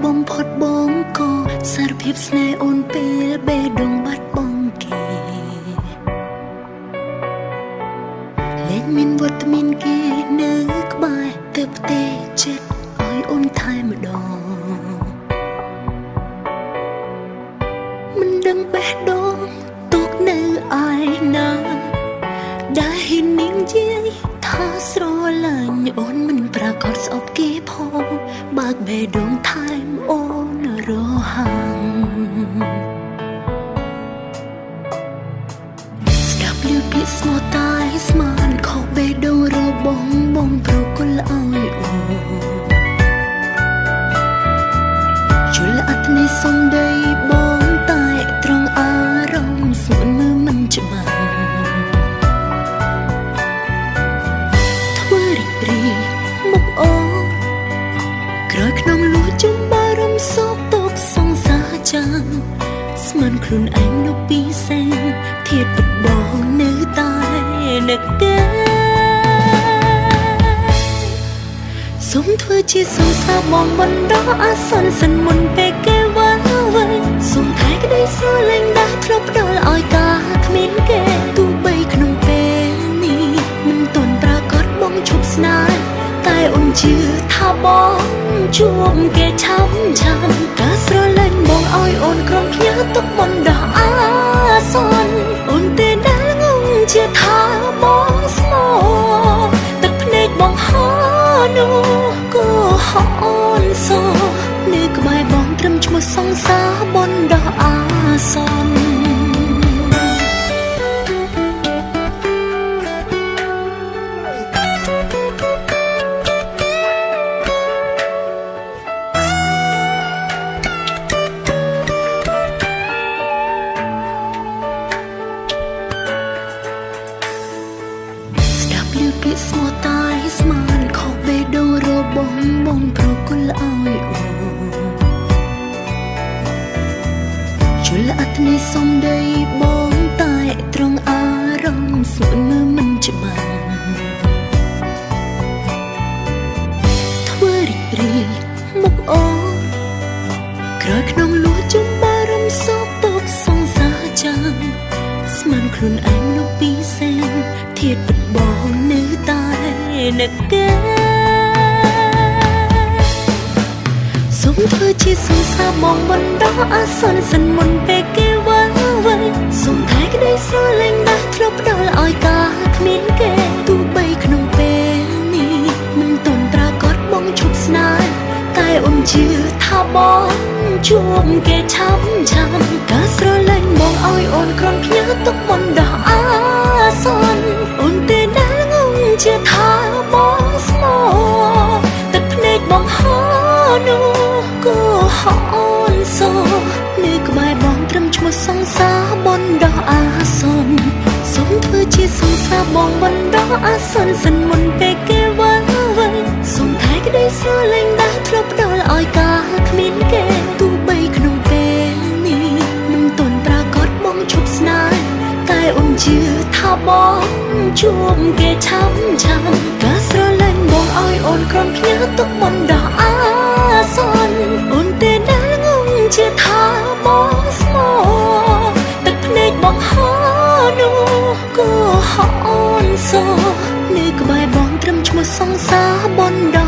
បំផុតបងក៏សារភាពស្នេហ៍អូនពេលបេះដូងបាត់បង់គេលែងមានវត្តមានគេនៅក្បែរទៅផ្ទៃចិត្តឲ្យអូនថែម្ដងមិនដឹងបេះដូងទុកនៅឯណាដែលហ៊ាននាងយាយថាស្រឡាញ់អូនមិនប្រកាសស្អប់គេផងបើកបេះដូងថែមអូនរហាំស្ដាប់ឮពាក្យស្មោះតាយស្មានខុសបេះដូងរបងបងប្រគល់ឲ្យអូនជលអត្តនៃសំដីបងតែត្រង់អារម្មណ៍ស្ងួនមើលមិនច្បាស់មុខអូក្រោយក្នុងលួចជុំបារម្ភសោកតកសង្សារចាំងស្មានខ្លួនឯងនៅពីសែនធៀបពិតបងនៅតែនឹកគេសុំធ្វើជាសង្សារបងបណ្ដោះអាសន្នសិនមុនពេលគេវាស់វែងសុំថែក្តីស្រឡាញ់ដែលធ្លាប់ផ្ដល់ឲ្យកាគ្មានគេទោះបីក្នុងពេលនេះមិនទាន់ប្រកាសបងឈប់ស្នេហ៍តែអូនជឿថាបងជួបគេឆាប់ការស្រឡាញ់បងឲ្យអូនក្រុមផ្ញើទុកបណ្ដោះអាសន្នអូនទេដែលងងជាថាបងស្មោទឹកភ្នែកបងហោនោះក៏ហោអូនសោនៅក្បែរបងត្រឹមឈ្មោះសង្សារបណ្ដោះអាសន្នពាក្យស្មោះតាយស្មានខុសបេះដូងរបងបងប្រគល់ឲ្យអូជលអត្តនៃសំដីបងតែត្រង់អារម្មណ៍ស្ងួនមើលមិនច្បាស់ធ្វើរីករាយមុខអូក្រោយក្នុងលួចជុំបារម្ភសោកតកសង្សារចាំងស្មានខ្លួនឯងនៅពីសែនធៀបពិតបងនៅតែនឹកគេសុំធ្វើជាសង្សារបងបណ្ដោះអាសន្នសិនមុនពេលគេវាស់វែងសុំថែក្តីស្រឡាញ់ដែលធ្លាប់ផ្ដល់ឲ្យកាគ្មានគេទោះបីក្នុងពេលនេះមិនទាន់ប្រកាសបងឈប់ស្នេហ៍តែអូនជឿថាបងជួបគេឆាប់ការស្រឡាញ់បងឲ្យអូនក្រុមផ្ញើទុកបណ្ដោះអាសន្នអូនទេដែលងងជាថាបងស្មោទឹកភ្នែកបងហោនោះក៏ហោអូនសោនៅក្បែរបងត្រឹមឈ្មោះសង្សារបណ្ដោះអាសន្នសុំធ្វើជាសង្សារបងបណ្ដោះអាសន្នសិនមុនពេលគេវាស់វែងសុំថែក្តីស្រឡាញ់ដែលធ្លាប់ផ្ដល់ឲ្យកាគ្មានគេទោះបីក្នុងពេលនេះមិនទាន់ប្រកាសបងឈប់ស្នេហ៍តែអូនជឿថាបងជួបគេឆាប់ការស្រឡាញ់បងឲ្យអូនក្រុមផ្ញើទុកបណ្ដោះអាសន្នអូនទេដែលងងជាថាបងស្មោទឹកភ្នែកបងហោនោះក៏ហោអូនសោនៅក្បែរបងត្រឹមឈ្មោះសង្សារបណ្ដោះ